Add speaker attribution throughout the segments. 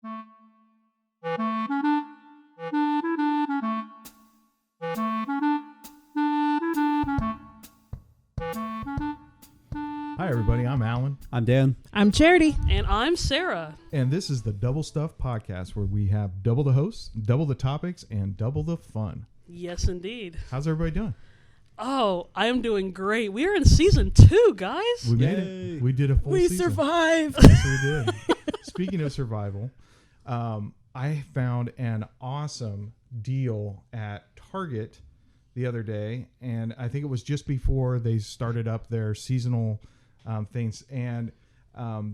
Speaker 1: Hi, everybody. I'm Alan.
Speaker 2: I'm Dan.
Speaker 3: I'm Charity.
Speaker 4: And I'm Sarah.
Speaker 1: And this is the Double Stuff Podcast, where we have double the hosts, double the topics, and double the fun.
Speaker 4: Yes, indeed.
Speaker 1: How's everybody doing?
Speaker 4: Oh, I am doing great. We are in season 2, guys.
Speaker 1: We made
Speaker 2: Yay.
Speaker 1: it. We did a full
Speaker 3: We
Speaker 1: season.
Speaker 3: survived.
Speaker 1: Yes, we did. Speaking of survival, I found an awesome deal at Target the other day, and I think it was just before they started up their seasonal things, and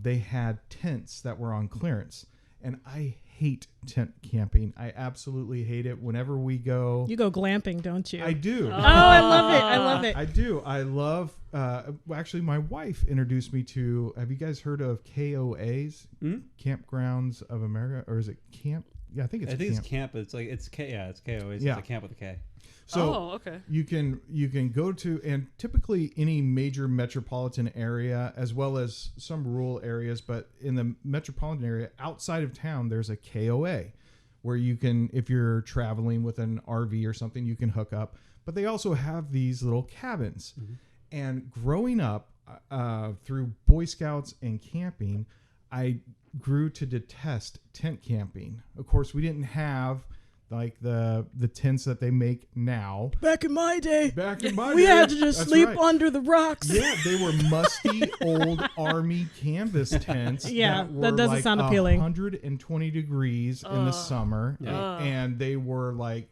Speaker 1: they had tents that were on clearance. And I hate tent camping. I absolutely hate it. Whenever we go,
Speaker 3: You go glamping, don't you?
Speaker 1: I do.
Speaker 3: Oh, I love it. I love it.
Speaker 1: I do. I love. Actually, my wife introduced me to. Have you guys heard of KOAs? Campgrounds of America, or is it camp? Yeah, I think it's.
Speaker 2: It's camp. It's like it's K. Yeah, it's KO. It's
Speaker 1: Yeah.
Speaker 2: a camp with a K.
Speaker 1: So
Speaker 4: okay.
Speaker 1: you can go to, and typically any major metropolitan area as well as some rural areas, but in the metropolitan area outside of town, there's a KOA where you can, if you're traveling with an RV or something, you can hook up. But they also have these little cabins. Mm-hmm. And growing up through Boy Scouts and camping, I grew to detest tent camping. Of course, we didn't have like the tents that they make now.
Speaker 3: Back in my day,
Speaker 1: We
Speaker 3: had to just
Speaker 1: That's
Speaker 3: sleep
Speaker 1: right.
Speaker 3: under the rocks.
Speaker 1: Yeah, they were musty old army canvas tents.
Speaker 3: Yeah,
Speaker 1: that, were
Speaker 3: that doesn't
Speaker 1: like
Speaker 3: sound appealing.
Speaker 1: 120 degrees in the summer,
Speaker 2: Yeah.
Speaker 1: and they were like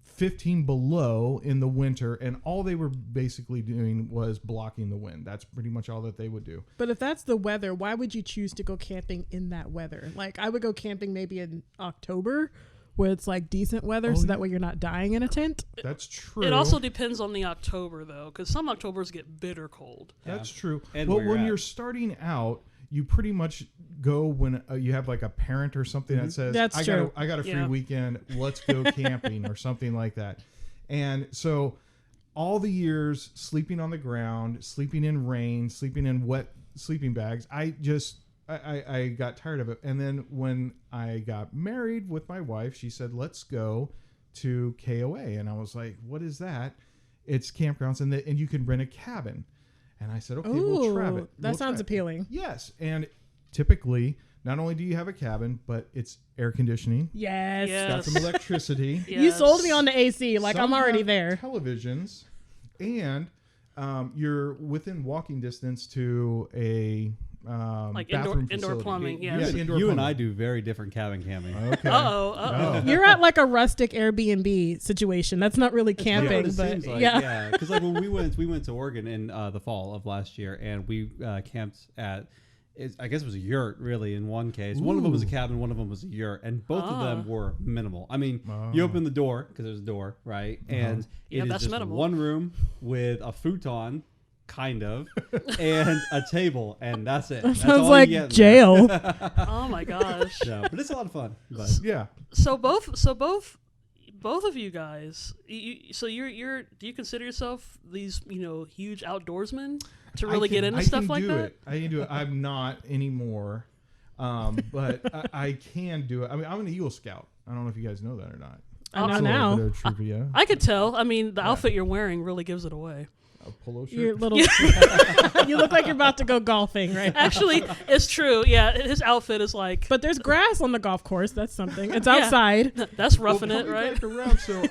Speaker 1: 15 below in the winter, and all they were basically doing was blocking the wind. That's pretty much all that they would do.
Speaker 3: But if that's the weather, why would you choose to go camping in that weather? Like, I would go camping maybe in October, where it's like decent weather, so that way you're not dying in a tent.
Speaker 1: That's true.
Speaker 4: It also depends on the October, though, because some Octobers get bitter cold.
Speaker 1: That's true.
Speaker 2: And
Speaker 1: well,
Speaker 2: where you're
Speaker 1: when
Speaker 2: at.
Speaker 1: you're starting out, you pretty much go when you have like a parent or something that says,
Speaker 3: That's true.
Speaker 1: I got a free
Speaker 4: Yeah.
Speaker 1: weekend. Let's go camping or something like that. And so all the years sleeping on the ground, sleeping in rain, sleeping in wet sleeping bags, I got tired of it. And then when I got married with my wife, she said, let's go to KOA. And I was like, what is that? It's campgrounds, and you can rent a cabin. And I said, okay, we'll try it.
Speaker 3: That sounds appealing.
Speaker 1: Yes. And typically, not only do you have a cabin, but it's air conditioning.
Speaker 3: Yes.
Speaker 4: Yeah.
Speaker 1: Got some electricity.
Speaker 3: You sold me on the AC. Like,
Speaker 1: Some
Speaker 3: I'm already
Speaker 1: have
Speaker 3: there.
Speaker 1: Televisions. And you're within walking distance to a
Speaker 4: Like
Speaker 1: bathroom
Speaker 4: indoor
Speaker 1: facility.
Speaker 4: plumbing, yeah.
Speaker 1: Yeah, indoor
Speaker 2: You and
Speaker 1: plumbing.
Speaker 2: I do very different cabin camping.
Speaker 1: Okay.
Speaker 4: Uh-oh.
Speaker 3: You're at like a rustic Airbnb situation. That's not really camping,
Speaker 2: That's what it
Speaker 3: but
Speaker 2: seems like,
Speaker 3: yeah.
Speaker 2: Because like when we went to Oregon in the fall of last year, and we camped at. I guess it was a yurt, really, in one case. One of them was a cabin, one of them was a yurt, and both of them were minimal. I mean, you open the door, because there's a door, right? And
Speaker 4: Yeah,
Speaker 2: it is
Speaker 4: that's
Speaker 2: just
Speaker 4: minimal.
Speaker 2: one room with a futon, kind of, and a table, and that's it. That's
Speaker 3: Sounds
Speaker 2: all
Speaker 3: like
Speaker 2: you get in there.
Speaker 3: jail.
Speaker 4: Oh, my gosh.
Speaker 2: No, but it's a lot of fun. But
Speaker 1: Yeah.
Speaker 4: So both of you guys, you're do you consider yourself these, huge outdoorsmen to really get into stuff like that?
Speaker 1: I can do it. I'm not anymore. But I can do it. I mean, I'm an Eagle Scout. I don't know if you guys know that or not.
Speaker 3: I know
Speaker 1: It's a little
Speaker 3: now.
Speaker 1: bit of trivia.
Speaker 4: I could tell. I mean, the outfit you're wearing really gives it away.
Speaker 1: A polo shirt.
Speaker 3: Your little, you look like you're about to go golfing, right?
Speaker 4: Actually, it's true. Yeah, his outfit is like,
Speaker 3: But there's grass on the golf course. That's something. It's
Speaker 4: Yeah.
Speaker 3: outside.
Speaker 4: that's roughing it,
Speaker 1: coming
Speaker 4: right?
Speaker 1: back around, so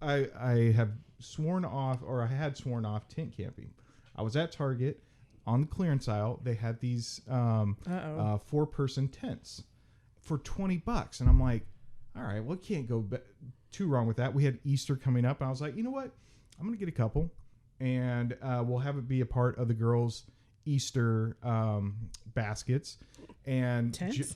Speaker 1: I have sworn off, or I had sworn off tent camping. I was at Target on the clearance aisle. They had these 4-person tents for $20, and I'm like, all right, well, can't go too wrong with that. We had Easter coming up, and I was like, you know what? I'm gonna get a couple, and we'll have it be a part of the girls' Easter baskets and
Speaker 3: Tents?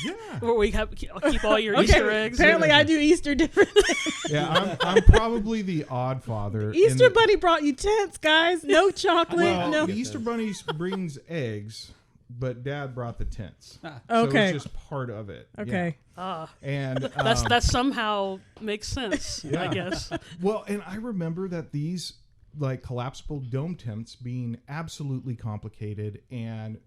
Speaker 1: yeah.
Speaker 4: Where we keep all your Easter eggs.
Speaker 3: Apparently, I do Easter differently.
Speaker 1: Yeah, I'm probably the odd father.
Speaker 3: Easter
Speaker 1: in the-
Speaker 3: Bunny brought you tents, guys. No chocolate.
Speaker 1: Well,
Speaker 3: no.
Speaker 1: the Easter Bunny brings eggs, but Dad brought the tents. So
Speaker 3: Okay.
Speaker 1: it's just part of it.
Speaker 3: Okay.
Speaker 1: Yeah. And
Speaker 4: That somehow makes sense,
Speaker 1: Yeah.
Speaker 4: I guess.
Speaker 1: well, and I remember that these like collapsible dome tents being absolutely complicated and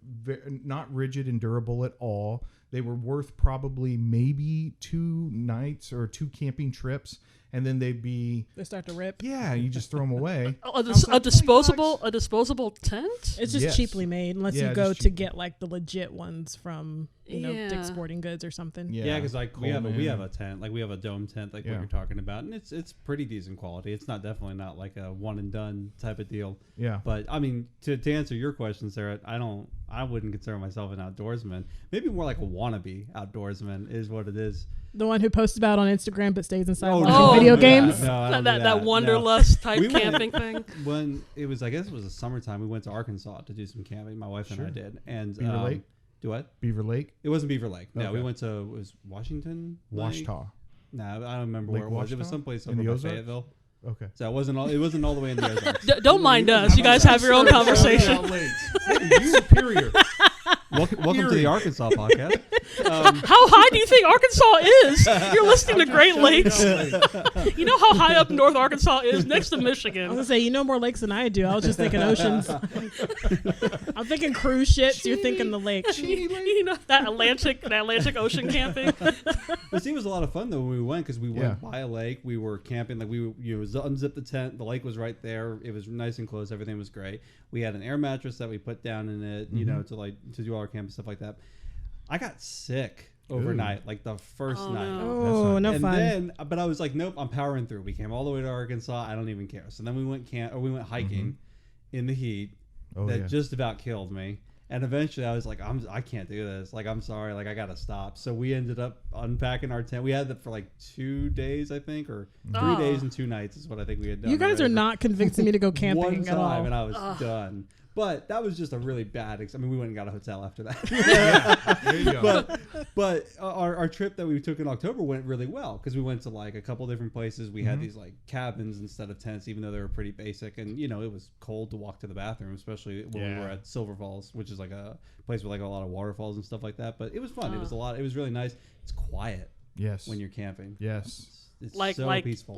Speaker 1: not rigid and durable at all. They were worth probably maybe 2 nights or 2 camping trips, and then they'd be
Speaker 3: They start to rip.
Speaker 1: yeah, you just throw them away.
Speaker 4: A disposable tent.
Speaker 3: It's just
Speaker 1: Yes.
Speaker 3: cheaply made, unless
Speaker 1: Yeah,
Speaker 3: you go
Speaker 1: just
Speaker 3: to
Speaker 1: cheap.
Speaker 3: get like the legit ones from
Speaker 4: Yeah.
Speaker 3: Dick's Sporting Goods or something.
Speaker 2: Yeah, because like we have
Speaker 1: Coleman.
Speaker 2: a tent, like we have a dome tent, like
Speaker 1: Yeah.
Speaker 2: what you're talking about, and it's pretty decent quality. It's not definitely not like a one and done type of deal.
Speaker 1: Yeah.
Speaker 2: But I mean, to answer your question, Sarah, I wouldn't consider myself an outdoorsman. Maybe more like a wannabe outdoorsman is what it is.
Speaker 3: The one who posts about on Instagram but stays inside
Speaker 2: Oh,
Speaker 3: watching
Speaker 4: no.
Speaker 3: video
Speaker 4: Yeah.
Speaker 3: games.
Speaker 2: No, I don't do
Speaker 4: That
Speaker 2: no.
Speaker 4: wanderlust type
Speaker 2: We went-
Speaker 4: camping thing.
Speaker 2: When it was, I guess it was the summertime, we went to Arkansas to do some camping. My wife and I
Speaker 1: Sure.
Speaker 2: did. And
Speaker 1: Beaver Lake?
Speaker 2: do what?
Speaker 1: Beaver Lake,
Speaker 2: It wasn't Beaver Lake. No,
Speaker 1: Okay.
Speaker 2: we went to it was Washington. Lake?
Speaker 1: Washita.
Speaker 2: No, I don't remember
Speaker 1: Lake
Speaker 2: where it was. It was
Speaker 1: Washita?
Speaker 2: someplace
Speaker 1: In
Speaker 2: over
Speaker 1: the
Speaker 2: by
Speaker 1: Ozarks?
Speaker 2: Fayetteville.
Speaker 1: Okay.
Speaker 2: So it wasn't all the way in the Ozarks.
Speaker 4: Don't mind us. You guys have your own conversation.
Speaker 1: Superior.
Speaker 2: Welcome to the Arkansas podcast.
Speaker 4: How high do you think Arkansas is? You're listening to Great Lakes. You know how high up North Arkansas is, next to
Speaker 3: I was
Speaker 4: Michigan.
Speaker 3: gonna say, you know more lakes than I do. I was just thinking oceans. I'm thinking cruise ships. You're thinking the lake.
Speaker 4: You know that Atlantic Ocean camping.
Speaker 2: But see, it was a lot of fun though when we went because we went
Speaker 1: Yeah.
Speaker 2: by a lake. We were camping, like unzipped the tent. The lake was right there. It was nice and close. Everything was great. We had an air mattress that we put down in it, you know, to do all our camp and stuff like that. I got sick overnight, like the first
Speaker 4: Oh,
Speaker 2: night.
Speaker 4: no.
Speaker 3: Oh, no
Speaker 2: and
Speaker 3: fun.
Speaker 2: then, but I was like, nope, I'm powering through. We came all the way to Arkansas. I don't even care. So then we went hiking in the heat
Speaker 1: Oh,
Speaker 2: that
Speaker 1: yeah.
Speaker 2: just about killed me. And eventually I was like, I can't do this. Like, I'm sorry. Like, I got to stop. So we ended up unpacking our tent. We had it for like 2 days, I think, or 3
Speaker 4: Oh.
Speaker 2: days and 2 nights is what I think we had done.
Speaker 3: You guys are
Speaker 2: already.
Speaker 3: not convincing me to go
Speaker 2: One
Speaker 3: camping
Speaker 2: time
Speaker 3: at all.
Speaker 2: and I was done. But that was just a really bad. I mean, we went and got a hotel after that.
Speaker 1: There you go.
Speaker 2: But our trip that we took in October went really well because we went to like a couple different places. We had these like cabins instead of tents, even though they were pretty basic. And you know, it was cold to walk to the bathroom, especially when we were at Silver Falls, which is like a place with like a lot of waterfalls and stuff like that. But it was fun. It was a lot. It was really nice. It's quiet
Speaker 1: Yes.
Speaker 2: when you're camping.
Speaker 1: Yes.
Speaker 2: It's
Speaker 4: Like
Speaker 2: so peaceful.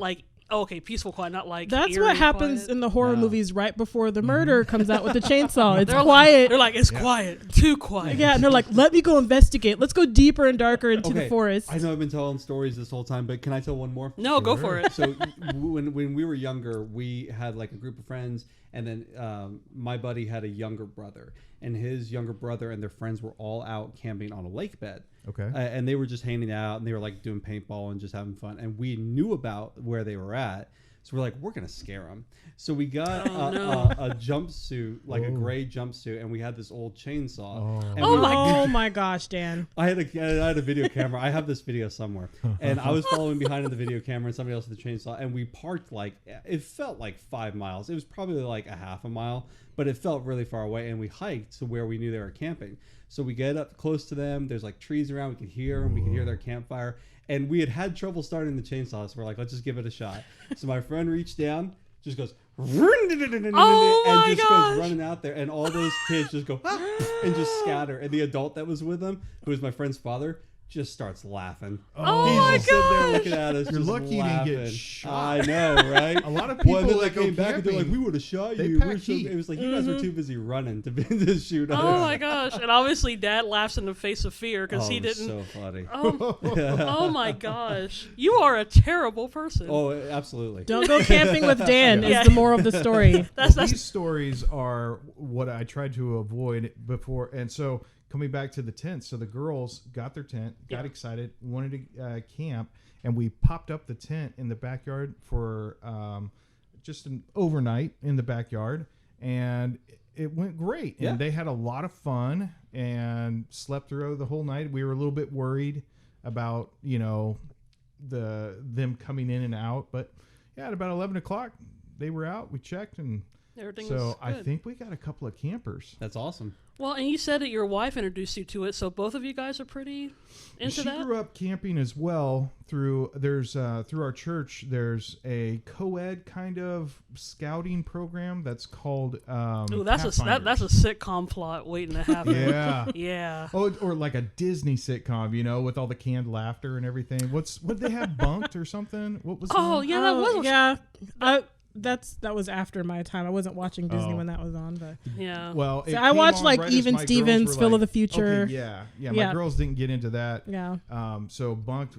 Speaker 4: peaceful quiet, not like
Speaker 3: That's
Speaker 4: eerie
Speaker 3: what happens
Speaker 4: quiet.
Speaker 3: in the horror
Speaker 2: No.
Speaker 3: movies right before the murder comes out with the chainsaw. It's
Speaker 4: They're
Speaker 3: quiet.
Speaker 4: They're like, it's quiet, too quiet.
Speaker 3: Yeah, and they're like, let me go investigate. Let's go deeper and darker into the forest.
Speaker 2: I know I've been telling stories this whole time, but can I tell one more?
Speaker 4: No, go for it.
Speaker 2: So when we were younger, we had like a group of friends, and then my buddy had a younger brother, and his younger brother and their friends were all out camping on a lake bed.
Speaker 1: Okay.
Speaker 2: And they were just hanging out, and they were like doing paintball and just having fun. And we knew about where they were at, so we're like, we're gonna scare them. So we got a jumpsuit, like a gray jumpsuit, and we had this old chainsaw. And
Speaker 4: Oh
Speaker 2: we-
Speaker 4: my
Speaker 3: Oh my gosh, Dan.
Speaker 2: I had a video camera. I have this video somewhere, and I was following behind in the video camera, and somebody else with the chainsaw, and we parked like it felt like 5 miles. It was probably like a half a mile, but it felt really far away. And we hiked to where we knew they were camping. So we get up close to them. There's like trees around. We could hear them. We could hear their campfire. And we had trouble starting the chainsaw, so we're like, let's just give it a shot. So my friend reached down, just goes,
Speaker 4: Oh
Speaker 2: and
Speaker 4: my
Speaker 2: just
Speaker 4: gosh.
Speaker 2: goes running out there, and all those kids just go and just scatter. And the adult that was with them, who was my friend's father, just starts laughing.
Speaker 4: Oh
Speaker 2: He's
Speaker 4: my
Speaker 2: just sitting there
Speaker 4: gosh.
Speaker 2: looking at us.
Speaker 1: You're
Speaker 2: just
Speaker 1: lucky you didn't get
Speaker 2: laughing.
Speaker 1: shot.
Speaker 2: I know, right?
Speaker 1: A lot of
Speaker 2: Well,
Speaker 1: people
Speaker 2: then they
Speaker 1: that go
Speaker 2: came back and they're like,
Speaker 1: camping,
Speaker 2: "We would have shot
Speaker 1: they
Speaker 2: you."
Speaker 1: pack
Speaker 2: We're so,
Speaker 1: heat.
Speaker 2: it was like you guys were too busy running to shoot us.
Speaker 4: Oh my gosh! And obviously, Dad laughs in the face of fear because he
Speaker 2: it was
Speaker 4: didn't.
Speaker 2: So funny.
Speaker 4: Oh my gosh! You are a terrible person.
Speaker 2: Oh, absolutely.
Speaker 3: Don't go camping with Dan
Speaker 4: Yeah.
Speaker 3: is the moral of the story.
Speaker 4: that's
Speaker 1: These stories are what I tried to avoid before. And so coming back to the tent, so the girls got their tent, got excited, wanted to camp, and we popped up the tent in the backyard for just an overnight in the backyard, and it went great.
Speaker 2: Yeah.
Speaker 1: And they had a lot of fun and slept through the whole night. We were a little bit worried about, them coming in and out, but yeah, at about 11 o'clock, they were out. We checked, and
Speaker 4: Everything
Speaker 1: so
Speaker 4: was
Speaker 1: I
Speaker 4: good.
Speaker 1: think we got a couple of campers.
Speaker 2: That's awesome.
Speaker 4: Well, and you said that your wife introduced you to it, so both of you guys are pretty into
Speaker 1: She
Speaker 4: that.
Speaker 1: grew up camping as well through our church. There's a co-ed kind of scouting program that's called
Speaker 4: Ooh, that's a sitcom plot waiting to happen.
Speaker 1: yeah.
Speaker 4: Yeah.
Speaker 1: Oh, or like a Disney sitcom, with all the canned laughter and everything. What did they have, Bunked or something? What was
Speaker 4: Oh
Speaker 1: that?
Speaker 4: yeah, that was.
Speaker 3: yeah. that was after my time. I wasn't watching Disney
Speaker 1: Oh.
Speaker 3: when that was on, but
Speaker 4: Yeah.
Speaker 1: Well, it
Speaker 3: so I
Speaker 1: came
Speaker 3: watched
Speaker 1: on
Speaker 3: like
Speaker 1: right as
Speaker 3: Even
Speaker 1: my girls
Speaker 3: Stevens,
Speaker 1: were
Speaker 3: Phil
Speaker 1: like,
Speaker 3: of the Future.
Speaker 1: Okay, yeah. My
Speaker 3: Yeah.
Speaker 1: girls didn't get into that.
Speaker 3: Yeah.
Speaker 1: So Bunked.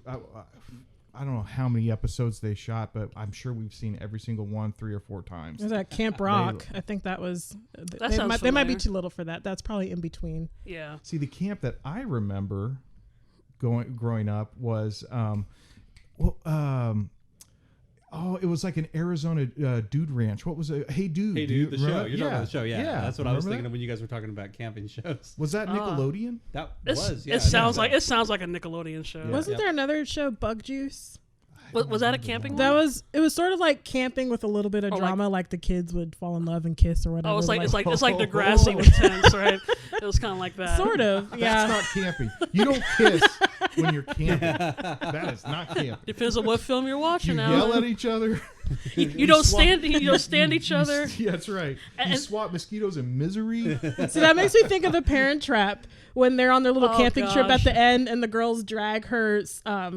Speaker 1: I don't know how many episodes they shot, but I'm sure we've seen every single one 3 or 4 times.
Speaker 3: There's that Camp Rock. I think that was.
Speaker 4: That sounds
Speaker 3: they might be
Speaker 4: familiar.
Speaker 3: too little for that. That's probably in between.
Speaker 4: Yeah.
Speaker 1: See, the camp that I remember growing up was, it was like an Arizona dude ranch. What was it? Hey Dude.
Speaker 2: Hey dude, the show.
Speaker 1: remember?
Speaker 2: You're talking about the show, yeah. That's what I was
Speaker 1: Remember
Speaker 2: thinking
Speaker 1: that?
Speaker 2: of when you guys were talking about camping shows.
Speaker 1: Was that Nickelodeon?
Speaker 2: That
Speaker 4: It's,
Speaker 2: was, yeah.
Speaker 4: it sounds like a Nickelodeon show.
Speaker 1: Yeah.
Speaker 3: Wasn't there another show, Bug Juice?
Speaker 4: Was that a camping
Speaker 3: That
Speaker 4: one?
Speaker 3: it was sort of like camping with a little bit of
Speaker 4: Oh,
Speaker 3: drama, like the kids would fall in love and kiss or whatever.
Speaker 4: Oh, it's like
Speaker 3: like,
Speaker 4: it's like Degrassi with tense, right? It was kind of like that.
Speaker 3: sort of,
Speaker 1: That's
Speaker 3: yeah.
Speaker 1: not camping. You don't kiss when you're camping. That is not camping.
Speaker 4: Depends on what film you're
Speaker 1: You
Speaker 4: watching.
Speaker 1: yell
Speaker 4: Alan.
Speaker 1: at each other.
Speaker 4: You don't
Speaker 1: swap-
Speaker 4: stand. You don't stand each other.
Speaker 1: Yeah, that's right. You
Speaker 4: And-
Speaker 1: swap mosquitoes and misery.
Speaker 3: See, that makes me think of the Parent Trap when they're on their little
Speaker 4: Oh,
Speaker 3: camping trip at
Speaker 4: gosh.
Speaker 3: the end, and the girls drag her
Speaker 4: Her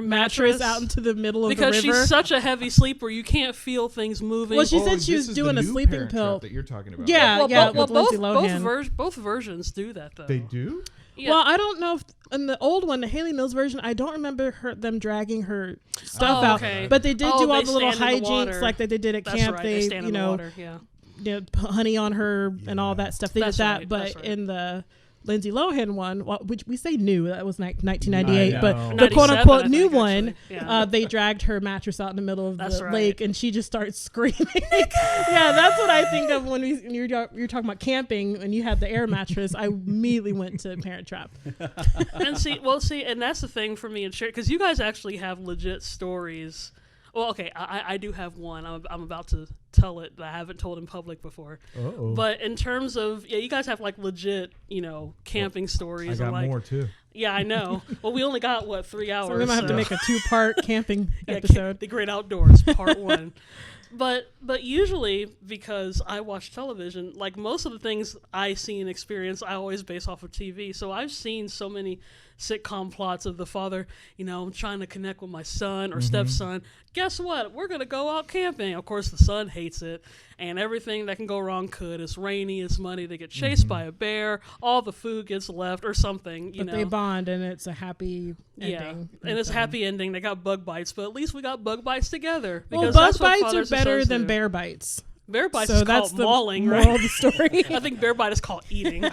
Speaker 3: mattress
Speaker 4: mattress.
Speaker 3: out into the middle of
Speaker 4: Because
Speaker 3: the river.
Speaker 4: she's such a heavy sleeper, you can't feel things moving.
Speaker 3: Well, she
Speaker 1: Oh,
Speaker 3: said she
Speaker 1: this
Speaker 3: was
Speaker 1: is
Speaker 3: doing
Speaker 1: the
Speaker 3: a
Speaker 1: new
Speaker 3: sleeping
Speaker 1: Parent
Speaker 3: pill.
Speaker 1: Trap that you're talking about.
Speaker 3: Yeah,
Speaker 4: well,
Speaker 3: yeah,
Speaker 4: both,
Speaker 3: with Lindsay
Speaker 4: both,
Speaker 3: Lohan.
Speaker 4: both versions do that though.
Speaker 1: They do?
Speaker 4: Yeah.
Speaker 3: Well, I don't know if in the old one, the Haley Mills version, I don't remember them dragging her stuff
Speaker 4: Oh,
Speaker 3: out.
Speaker 4: okay.
Speaker 3: But they did
Speaker 4: Oh,
Speaker 3: do all
Speaker 4: they
Speaker 3: the little
Speaker 4: stand in the
Speaker 3: hijinks
Speaker 4: water.
Speaker 3: like they did at
Speaker 4: That's
Speaker 3: camp.
Speaker 4: right.
Speaker 3: They,
Speaker 4: stand in the water. Yeah.
Speaker 3: put honey on her and all that stuff. They
Speaker 4: That's
Speaker 3: did that,
Speaker 4: right,
Speaker 3: but
Speaker 4: that's right.
Speaker 3: in the Lindsay Lohan one, which we say new, that was 1998,
Speaker 1: I
Speaker 3: but
Speaker 1: know.
Speaker 3: the
Speaker 4: 97,
Speaker 3: quote unquote
Speaker 4: I
Speaker 3: new
Speaker 4: think,
Speaker 3: one,
Speaker 4: actually. Yeah.
Speaker 3: they dragged her mattress out in the middle of
Speaker 4: That's
Speaker 3: the
Speaker 4: right.
Speaker 3: lake, and she just starts screaming. Yeah, that's what I think of when you're talking about camping and you had the air mattress. I immediately went to Parent Trap.
Speaker 4: And and that's the thing for me and Sherry, because you guys actually have legit stories. Well, okay, I do have one. I'm about to tell it that I haven't told in public before.
Speaker 1: Uh-oh.
Speaker 4: But in terms of, you guys have like legit, camping
Speaker 1: I
Speaker 4: stories.
Speaker 1: got
Speaker 4: and like,
Speaker 1: more too.
Speaker 4: Yeah, I know. Well, we only got 3 hours.
Speaker 3: So we might have to make a 2-part camping episode.
Speaker 4: The Great Outdoors, part 1. But usually, because I watch television, like most of the things I see and experience, I always base off of TV. So I've seen so many sitcom plots of the father, I'm trying to connect with my son or stepson. Guess what? We're going to go out camping. Of course, the son hates it. And everything that can go wrong could. It's rainy, it's muddy, they get chased by a bear, all the food gets left or something,
Speaker 3: But they bond, and it's a happy
Speaker 4: yeah,
Speaker 3: ending.
Speaker 4: and it's a happy ending. They got bug bites, but at least we got bug bites together.
Speaker 3: Well,
Speaker 4: Because
Speaker 3: bug
Speaker 4: that's what
Speaker 3: bites are
Speaker 4: fathers and
Speaker 3: better
Speaker 4: sons
Speaker 3: than
Speaker 4: do.
Speaker 3: bear bites.
Speaker 4: Bear bites
Speaker 3: So
Speaker 4: is
Speaker 3: that's
Speaker 4: called
Speaker 3: the
Speaker 4: mauling,
Speaker 3: moral
Speaker 4: right?
Speaker 3: of the story.
Speaker 4: I think bear bite is called eating.
Speaker 1: I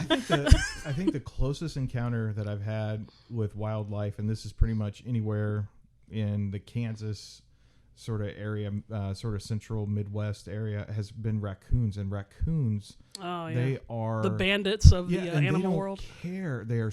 Speaker 1: think the closest encounter that I've had with wildlife, and this is pretty much anywhere in the Kansas sort of area, sort of central Midwest area, has been raccoons. And raccoons,
Speaker 4: Oh yeah,
Speaker 1: they are
Speaker 4: the bandits of
Speaker 1: yeah,
Speaker 4: the
Speaker 1: and they
Speaker 4: animal
Speaker 1: don't
Speaker 4: world.
Speaker 1: care. They are.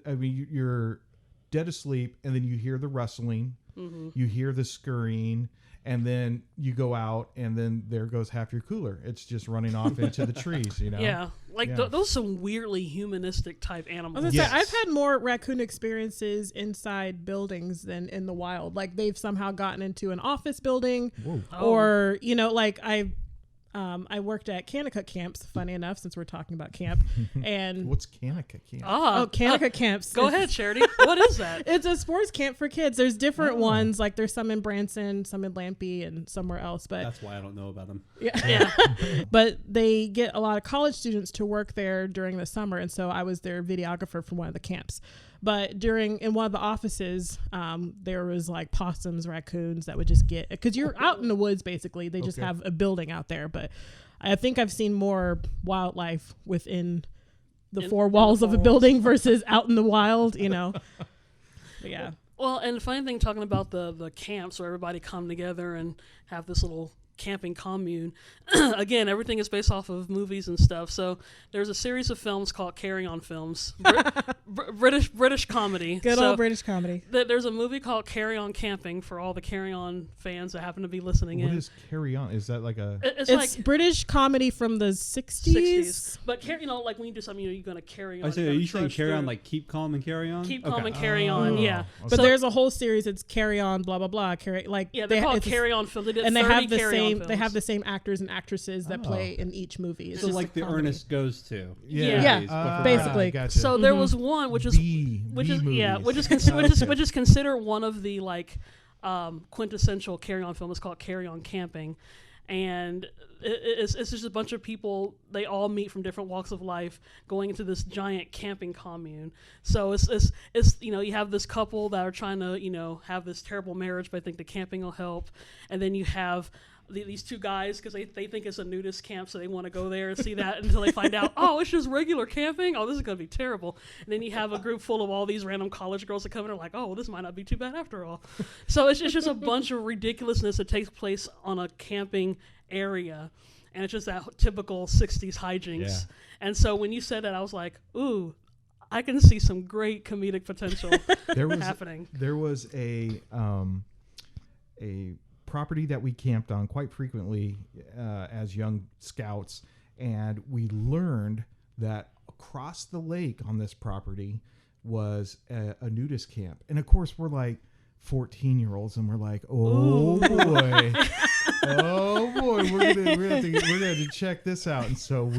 Speaker 1: I mean, you're dead asleep, and then you hear the rustling, you hear the scurrying. And then you go out, and then there goes half your cooler. It's just running off into the trees,
Speaker 4: Yeah, like
Speaker 1: Yeah.
Speaker 4: those some weirdly humanistic type
Speaker 3: I
Speaker 4: animals.
Speaker 3: was gonna say, I've
Speaker 1: Yes.
Speaker 3: had more raccoon experiences inside buildings than in the wild. Like they've somehow gotten into an office building,
Speaker 1: Whoa.
Speaker 3: or like I worked at Kanakuk camps. Funny enough, since we're talking about camp, and
Speaker 1: What's Kanakuk camp?
Speaker 3: Kanakuk camps.
Speaker 4: Go ahead, Charity. What is that?
Speaker 3: It's a sports camp for kids. There's different ones. Like there's some in Branson, some in Lampe, and somewhere else. But
Speaker 2: That's why I don't know about them.
Speaker 4: Yeah,
Speaker 3: but they get a lot of college students to work there during the summer, and so I was their videographer for one of the camps. But in one of the offices, there was like possums, raccoons that would just get, because you're out in the woods basically. They just
Speaker 1: Okay.
Speaker 3: have a building out there. But I think I've seen more wildlife within the
Speaker 4: In-
Speaker 3: four
Speaker 4: in the
Speaker 3: walls of a
Speaker 4: walls.
Speaker 3: building versus out in the wild. But yeah.
Speaker 4: Well, and the funny thing, talking about the camps where everybody come together and have this little camping commune. Again, everything is based off of movies and stuff. So there's a series of films called Carry On Films, British comedy.
Speaker 3: Good
Speaker 4: So
Speaker 3: old British comedy.
Speaker 4: there's a movie called Carry On Camping for all the Carry On fans that happen to be listening
Speaker 1: What
Speaker 4: in.
Speaker 1: is carry on? Is that like a?
Speaker 4: It's
Speaker 3: It's
Speaker 4: like
Speaker 3: British comedy from the 60s.
Speaker 4: 60s, but like when you do something, you're gonna carry on.
Speaker 2: I say,
Speaker 4: you're
Speaker 2: are
Speaker 4: gonna
Speaker 2: you saying
Speaker 4: trudge
Speaker 2: carry on
Speaker 4: through.
Speaker 2: like keep calm and carry on?
Speaker 4: Keep
Speaker 2: Okay.
Speaker 4: calm and carry on?
Speaker 1: Oh,
Speaker 4: Yeah,
Speaker 1: okay.
Speaker 3: But
Speaker 4: So-
Speaker 3: there's a whole series. It's Carry On, blah blah blah. Carry
Speaker 4: yeah, they're called Carry On Films. They did
Speaker 3: and they
Speaker 4: 30
Speaker 3: have the
Speaker 4: Carry On
Speaker 3: same.
Speaker 4: films.
Speaker 3: They have the same actors and actresses that
Speaker 1: Oh.
Speaker 3: play in each movie. It's
Speaker 2: So
Speaker 3: just
Speaker 2: like
Speaker 3: a
Speaker 2: the
Speaker 3: comedy.
Speaker 2: Ernest Goes To.
Speaker 4: Yeah.
Speaker 2: movies, but for
Speaker 3: basically.
Speaker 1: Gotcha.
Speaker 4: So there was one which is
Speaker 1: B movies.
Speaker 4: which is considered one of the like quintessential Carry On film. It's called Carry On Camping, and it's just a bunch of people. They all meet from different walks of life, going into this giant camping commune. So it's you have this couple that are trying to have this terrible marriage, but I think the camping will help. And then you have these two guys, because they think it's a nudist camp, so they want to go there and see that until they find out, oh, it's just regular camping. Oh, this is going to be terrible. And then you have a group full of all these random college girls that come in and are like, oh, well, this might not be too bad after all. So it's just a bunch of ridiculousness that takes place on a camping area. And it's just that typical 60s hijinks.
Speaker 2: Yeah.
Speaker 4: And so when you said that, I was like, ooh, I can see some great comedic potential happening.
Speaker 1: There was a property that we camped on quite frequently as young scouts, and we learned that across the lake on this property was a nudist camp. And of course we're like 14-year-olds and we're like, oh boy, oh boy, we're gonna have to check this out. And so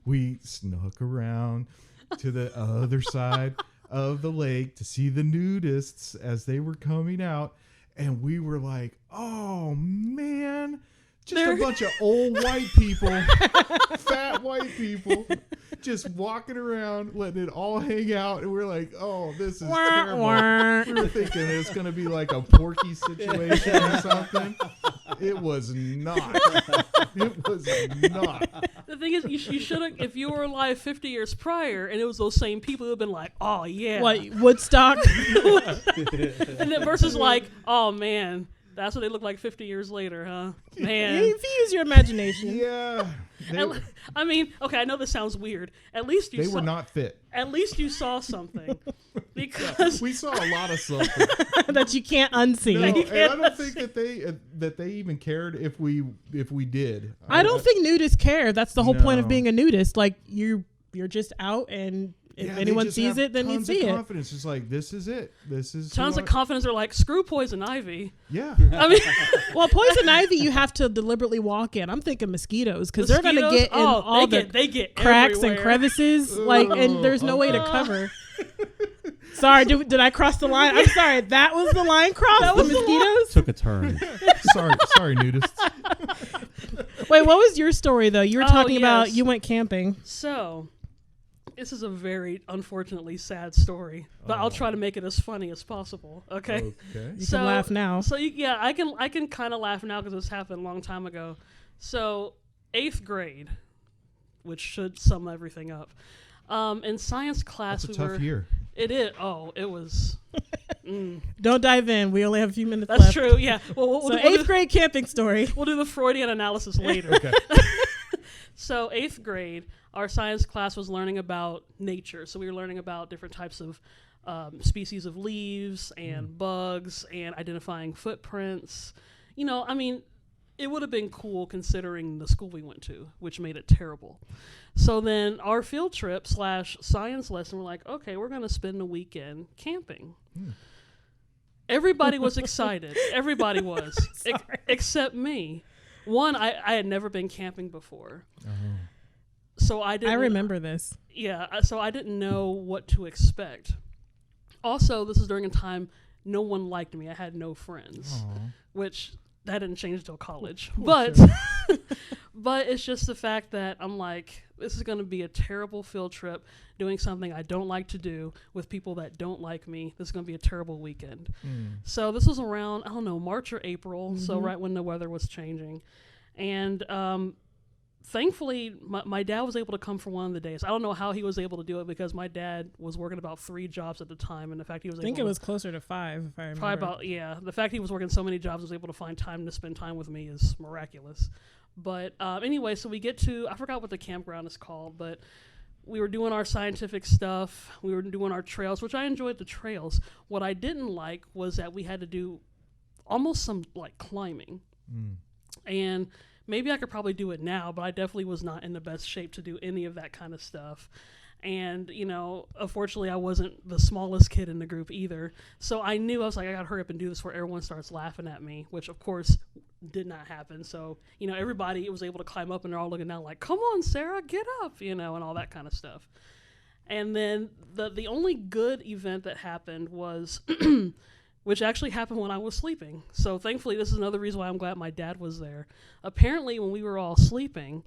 Speaker 1: we snuck around to the other side of the lake to see the nudists as they were coming out. And we were like, oh, man, just a bunch of old white people, fat white people, just walking around, letting it all hang out. And we're like, oh, this is terrible. We were thinking it's going to be like a Porky situation or something. It was not. It was not.
Speaker 4: The thing is, you should have, if you were alive 50 years prior and it was those same people who have been like, oh, yeah.
Speaker 3: What, Woodstock?
Speaker 4: And then versus like, oh, man, that's what they look like 50 years later, huh? Man.
Speaker 3: If you use your imagination.
Speaker 1: Yeah.
Speaker 4: I mean, okay, I know this sounds weird. At least
Speaker 1: they were not fit.
Speaker 4: At least you saw something. Because
Speaker 1: we saw a lot of something
Speaker 3: that you can't unsee.
Speaker 1: No, and I don't think that they even cared if we did.
Speaker 3: I don't think nudists care. That's the whole point of being a nudist. Like you're just out, and if anyone sees it, then you see it.
Speaker 1: Confidence. It's like, this is it. This is
Speaker 4: tons of confidence. Are like, screw poison ivy.
Speaker 1: Yeah.
Speaker 4: I mean,
Speaker 3: well, poison ivy you have to deliberately walk in. I'm thinking mosquitoes because they're gonna get in all
Speaker 4: they get
Speaker 3: cracks
Speaker 4: everywhere.
Speaker 3: and crevices. And there's no way to cover. Sorry, did I cross the line? I'm sorry. That was the line crossed. That was the mosquitoes.
Speaker 2: Took a turn.
Speaker 1: sorry, nudists.
Speaker 3: Wait, what was your story though? You were talking about you went camping.
Speaker 4: So, this is a very unfortunately sad story, but I'll try to make it as funny as possible. Okay.
Speaker 3: You can laugh now.
Speaker 4: So I can kind of laugh now because this happened a long time ago. So 8th grade, which should sum everything up. In science class,
Speaker 1: That's a tough year.
Speaker 4: It is. Oh, it was.
Speaker 3: Don't dive in. We only have a few minutes
Speaker 4: left. That's true. Yeah.
Speaker 3: Well, so 8th grade camping story.
Speaker 4: We'll do the Freudian analysis later.
Speaker 1: Okay.
Speaker 4: So 8th grade, our science class was learning about nature. So we were learning about different types of species of leaves and bugs and identifying footprints. I mean, it would have been cool considering the school we went to, which made it terrible. So then our field trip / science lesson, we're like, okay, we're going to spend a weekend camping. Everybody was excited. Everybody was, except me. One, I had never been camping before. So I didn't.
Speaker 3: I remember this.
Speaker 4: Yeah, so I didn't know what to expect. Also, this is during a time no one liked me. I had no friends, which that didn't change until college. But but it's just the fact that I'm like, this is going to be a terrible field trip doing something I don't like to do with people that don't like me. This is going to be a terrible weekend. So this was around, I don't know, March or April, so right when the weather was changing. And thankfully, my dad was able to come for one of the days. I don't know how he was able to do it because my dad was working about 3 jobs at the time, and the fact he was
Speaker 3: it was closer to 5, if I remember.
Speaker 4: Probably about, the fact he was working so many jobs, was able to find time to spend time with me is miraculous. But anyway, so we get to, I forgot what the campground is called, but we were doing our scientific stuff. We were doing our trails, which I enjoyed the trails. What I didn't like was that we had to do almost some like climbing. And maybe I could probably do it now, but I definitely was not in the best shape to do any of that kind of stuff. And, unfortunately, I wasn't the smallest kid in the group either. So I knew, I was like, I got to hurry up and do this before everyone starts laughing at me, which, of course, did not happen. So, everybody was able to climb up, and they're all looking down like, come on, Sarah, get up, and all that kind of stuff. And then the only good event that happened was which actually happened when I was sleeping. So thankfully, this is another reason why I'm glad my dad was there. Apparently, when we were all sleeping,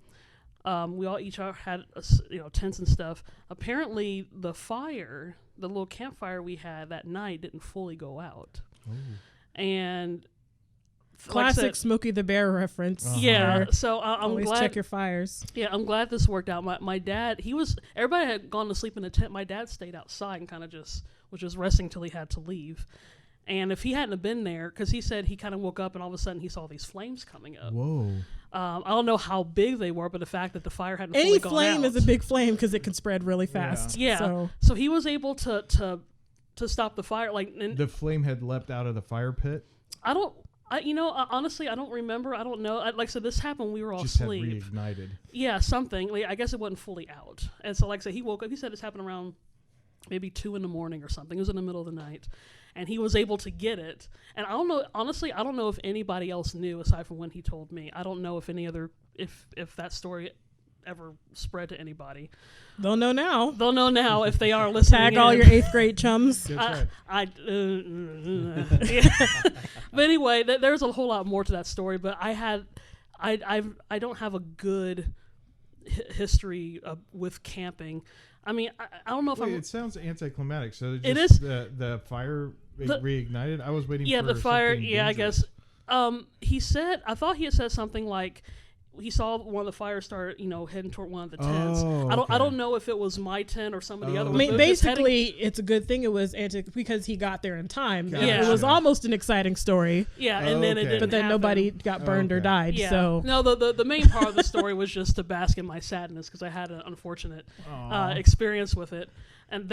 Speaker 4: we all each had tents and stuff. Apparently, the little campfire we had that night didn't fully go out.
Speaker 1: Ooh.
Speaker 4: And
Speaker 3: Classic
Speaker 4: like
Speaker 3: Smokey the Bear reference.
Speaker 4: yeah. So I'm
Speaker 3: Always
Speaker 4: glad.
Speaker 3: check your fires.
Speaker 4: Yeah, I'm glad this worked out. My dad, everybody had gone to sleep in the tent. My dad stayed outside and kind of was just resting till he had to leave. And if he hadn't have been there, because he said he kind of woke up and all of a sudden he saw these flames coming up.
Speaker 1: Whoa.
Speaker 4: I don't know how big they were, but the fact that the fire hadn't
Speaker 3: Any
Speaker 4: fully gone
Speaker 3: flame
Speaker 4: out.
Speaker 3: is a big flame because it can spread really fast.
Speaker 4: Yeah.
Speaker 3: So
Speaker 4: So he was able to stop the fire. Like, and
Speaker 1: The flame had leapt out of the fire pit.
Speaker 4: honestly, I don't remember. I don't know. Like I said, this happened when we were all
Speaker 1: Just
Speaker 4: asleep.
Speaker 1: had reignited.
Speaker 4: Yeah, something. Like, I guess it wasn't fully out. And so, like I said, he woke up. He said this happened around maybe 2 a.m. or something. It was in the middle of the night. And he was able to get it. And I don't know, honestly, I don't know if anybody else knew aside from when he told me. I don't know if any other, if that story ever spread to anybody.
Speaker 3: they'll know now.
Speaker 4: They'll know now if they are listening.
Speaker 3: Tag all
Speaker 4: in.
Speaker 3: your 8th grade chums.
Speaker 1: That's right.
Speaker 4: Yeah. But anyway, there's a whole lot more to that story. But I don't have a good history with camping. I mean, I don't know if
Speaker 1: Wait,
Speaker 4: I'm.
Speaker 1: it sounds anticlimactic. So
Speaker 4: It
Speaker 1: just
Speaker 4: is.
Speaker 1: the fire reignited. I was waiting.
Speaker 4: Yeah,
Speaker 1: for
Speaker 4: the fire.
Speaker 1: something
Speaker 4: Yeah,
Speaker 1: dangerous.
Speaker 4: I guess. He said. I thought he had said something like. He saw one of the fires start, heading toward one of the tents.
Speaker 1: Oh,
Speaker 4: I
Speaker 1: okay.
Speaker 4: don't know if it was my tent or some of the other
Speaker 1: Oh.
Speaker 3: I
Speaker 4: ones.
Speaker 3: mean,
Speaker 4: but it was heading-
Speaker 3: basically, it's a good thing it was because he got there in time.
Speaker 1: Gotcha.
Speaker 3: It was almost an exciting story,
Speaker 4: yeah, and then it
Speaker 1: Okay.
Speaker 4: didn't.
Speaker 3: but then
Speaker 4: happen.
Speaker 3: nobody got burned or
Speaker 1: Okay.
Speaker 3: died.
Speaker 4: Yeah.
Speaker 3: So
Speaker 4: No, the main part of the story was just to bask in my sadness because I had an unfortunate experience with it, and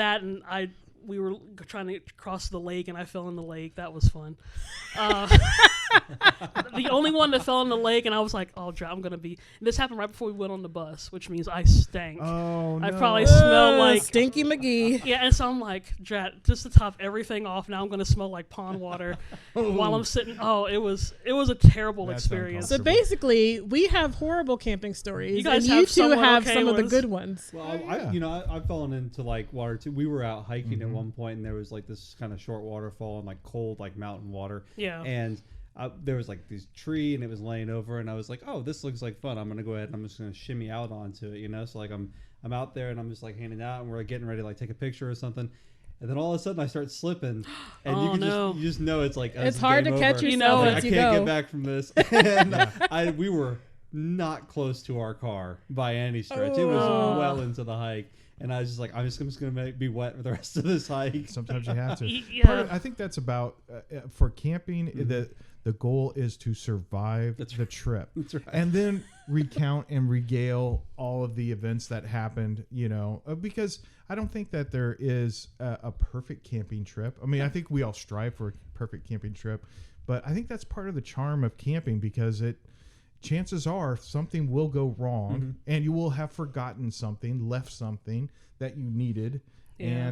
Speaker 4: we were trying to cross the lake and I fell in the lake. That was fun. The only one that fell in the lake, and I was like, "Oh, I'm gonna be." And this happened right before we went on the bus, which means I stank.
Speaker 1: Oh no.
Speaker 4: I probably smell like
Speaker 3: Stinky McGee.
Speaker 4: yeah, and so I'm like, Drat, just to top everything off, now I'm gonna smell like pond water while I'm sitting. Oh, it was a terrible
Speaker 1: That's
Speaker 4: experience.
Speaker 3: So basically, we have horrible camping stories,
Speaker 4: You guys
Speaker 3: and you
Speaker 4: have
Speaker 3: two
Speaker 4: somewhat
Speaker 3: have
Speaker 4: okay
Speaker 3: some of the
Speaker 4: ones.
Speaker 3: good ones.
Speaker 2: Well,
Speaker 1: Yeah.
Speaker 2: I've fallen into like water too. We were out hiking at one point, and there was like this kind of short waterfall and like cold like mountain water.
Speaker 4: Yeah.
Speaker 2: And there was like this tree, and it was laying over, and I was like, "Oh, this looks like fun. I'm gonna go ahead and I'm just gonna shimmy out onto it, So like I'm out there, and I'm just like hanging out, and we're like, getting ready to like take a picture or something. And then all of a sudden I start slipping, and
Speaker 4: Oh,
Speaker 2: you just know it's like
Speaker 3: It's hard to
Speaker 2: game
Speaker 3: catch
Speaker 2: over.
Speaker 3: yourself
Speaker 2: Like,
Speaker 3: as
Speaker 2: I
Speaker 3: you
Speaker 2: can't
Speaker 3: go.
Speaker 2: get back from this. And we were not close to our car by any stretch. It was
Speaker 3: Oh.
Speaker 2: well into the hike, and I was just like, I'm just gonna be wet for the rest of this hike.
Speaker 1: Sometimes you have to.
Speaker 4: Yeah.
Speaker 1: I think that's about for camping. The goal is to survive the trip.
Speaker 2: That's right.
Speaker 1: And then recount and regale all of the events that happened. Because I don't think that there is a perfect camping trip. I mean, I think we all strive for a perfect camping trip, but I think that's part of the charm of camping because chances are something will go wrong and you will have forgotten something, left something that you needed.
Speaker 4: Yeah.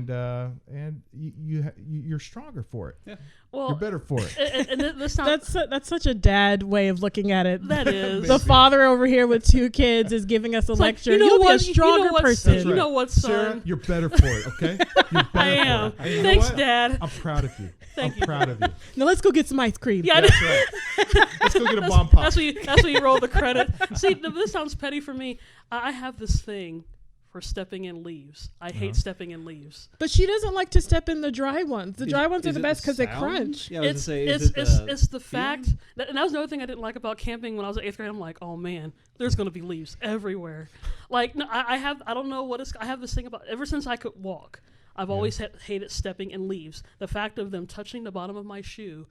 Speaker 1: And you're stronger for it.
Speaker 2: Yeah.
Speaker 4: Well,
Speaker 1: You're better for it.
Speaker 4: and this sounds
Speaker 3: That's such a dad way of looking at it.
Speaker 4: that is.
Speaker 3: The father over here with 2 kids is giving us a
Speaker 4: It's like,
Speaker 3: lecture. You'll be a stronger person.
Speaker 4: You know what, son?
Speaker 1: Sarah, you're better for it, okay? You're better
Speaker 4: I am.
Speaker 1: for it. And you know
Speaker 4: Thanks,
Speaker 1: what?
Speaker 4: Dad.
Speaker 1: I'm proud of you.
Speaker 4: Thank
Speaker 1: I'm
Speaker 4: you.
Speaker 1: proud of you.
Speaker 3: Now let's go get some ice cream.
Speaker 4: Yeah,
Speaker 1: That's right. Let's go get a bomb pop.
Speaker 4: that's where you roll the credit. See, this sounds petty for me. I have this thing for stepping in leaves. I hate stepping in leaves.
Speaker 3: But she doesn't like to step in the dry ones. The dry ones are
Speaker 2: Is
Speaker 3: the
Speaker 2: it
Speaker 3: best because they
Speaker 2: sound?
Speaker 3: crunch.
Speaker 2: Yeah, I was
Speaker 4: It's
Speaker 2: gonna say,
Speaker 4: it's the fact that, and that was another thing I didn't like about camping when I was in 8th grade. I'm like, oh man, there's gonna be leaves everywhere. Like, no, I don't know what I have this thing about. Ever since I could walk, I've always hated stepping in leaves. The fact of them touching the bottom of my shoe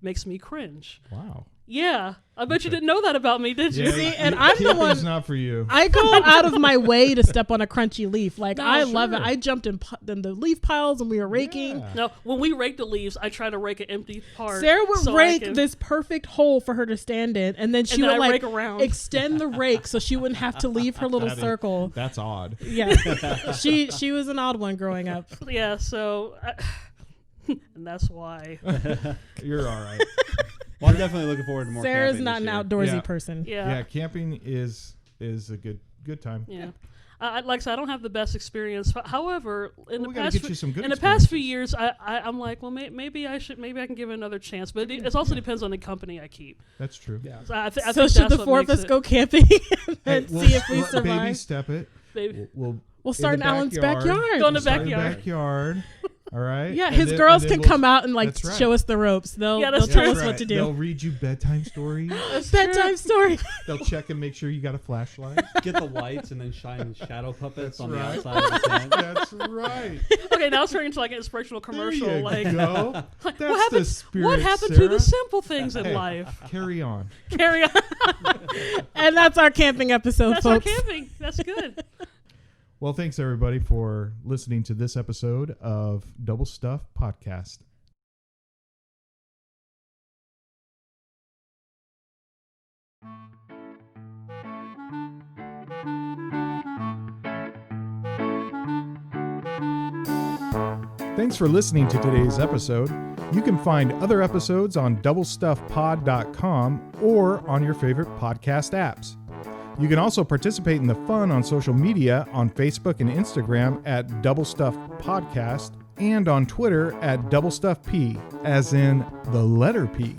Speaker 4: makes me cringe.
Speaker 1: Wow.
Speaker 4: Yeah, I bet you didn't know that about me, did you?
Speaker 3: See, and I'm the one-
Speaker 1: Camping's not for you.
Speaker 3: I go out of my way to step on a crunchy leaf. Like,
Speaker 4: No,
Speaker 3: I love it.
Speaker 1: sure.
Speaker 3: I jumped in the leaf piles when we were raking.
Speaker 1: Yeah.
Speaker 4: No, when we rake the leaves, I try to rake an empty part.
Speaker 3: Sarah would
Speaker 4: so I
Speaker 3: rake
Speaker 4: can-
Speaker 3: this perfect hole for her to stand in, and then she
Speaker 4: then
Speaker 3: would
Speaker 4: I
Speaker 3: like
Speaker 4: rake around.
Speaker 3: extend the rake so she wouldn't have to leave her little
Speaker 1: That is-
Speaker 3: circle.
Speaker 1: That's odd.
Speaker 3: Yeah, she was an odd one growing up.
Speaker 4: Yeah, so, and that's why.
Speaker 1: You're all right.
Speaker 2: Well, I'm definitely looking forward to more.
Speaker 3: Sarah's
Speaker 2: camping
Speaker 3: not
Speaker 2: this
Speaker 3: an
Speaker 2: year.
Speaker 3: outdoorsy
Speaker 1: Yeah.
Speaker 3: person.
Speaker 1: Yeah,
Speaker 4: Yeah,
Speaker 1: camping is a good time.
Speaker 4: yeah. like I said, I don't have the best experience. However, in
Speaker 1: Well, we
Speaker 4: the
Speaker 1: gotta
Speaker 4: past,
Speaker 1: get you some good
Speaker 4: in the past few
Speaker 1: experiences.
Speaker 4: years, I'm like, well, maybe I can give it another chance. But it also depends on the company I keep.
Speaker 1: That's true.
Speaker 2: Yeah.
Speaker 4: So I
Speaker 3: So
Speaker 4: think
Speaker 3: should
Speaker 4: that's
Speaker 3: the
Speaker 4: what
Speaker 3: four of
Speaker 4: makes
Speaker 3: us
Speaker 4: it-
Speaker 3: go camping and
Speaker 1: Hey,
Speaker 3: see if we
Speaker 1: baby
Speaker 3: survive?
Speaker 1: step it.
Speaker 4: Baby.
Speaker 3: We'll start in Alan's backyard.
Speaker 4: Go in the
Speaker 1: Start in
Speaker 4: backyard.
Speaker 1: backyard. All right.
Speaker 3: Yeah,
Speaker 1: And
Speaker 3: his
Speaker 1: then-
Speaker 3: girls
Speaker 1: and then
Speaker 3: can
Speaker 1: we'll-
Speaker 3: come out and like
Speaker 1: That's right.
Speaker 3: show us the ropes. They'll
Speaker 4: Yeah, that's
Speaker 3: tell
Speaker 4: true.
Speaker 3: us
Speaker 1: That's
Speaker 3: what
Speaker 1: right.
Speaker 3: to do.
Speaker 1: They'll read you bedtime stories.
Speaker 3: Bedtime story.
Speaker 1: They'll check and make sure you got a flashlight.
Speaker 2: Get the lights and then shine shadow puppets
Speaker 1: That's
Speaker 2: on
Speaker 1: right.
Speaker 2: the outside of the tent.
Speaker 1: That's right.
Speaker 4: Okay, now it's turning into like an inspirational commercial.
Speaker 1: There you
Speaker 4: Like,
Speaker 1: go. That's
Speaker 4: what
Speaker 1: the
Speaker 4: happened?
Speaker 1: spirit,
Speaker 4: What happened to
Speaker 1: Sarah.
Speaker 4: the simple things in
Speaker 1: Hey.
Speaker 4: life?
Speaker 1: Carry on.
Speaker 4: Carry on.
Speaker 3: And that's our camping episode,
Speaker 4: That's our
Speaker 3: folks.
Speaker 4: camping. That's good.
Speaker 1: Well, thanks everybody for listening to this episode of Double Stuff Podcast. Thanks for listening to today's episode. You can find other episodes on doublestuffpod.com or on your favorite podcast apps. You can also participate in the fun on social media on Facebook and Instagram at Double Stuff Podcast and on Twitter at Double Stuff P, as in the letter P.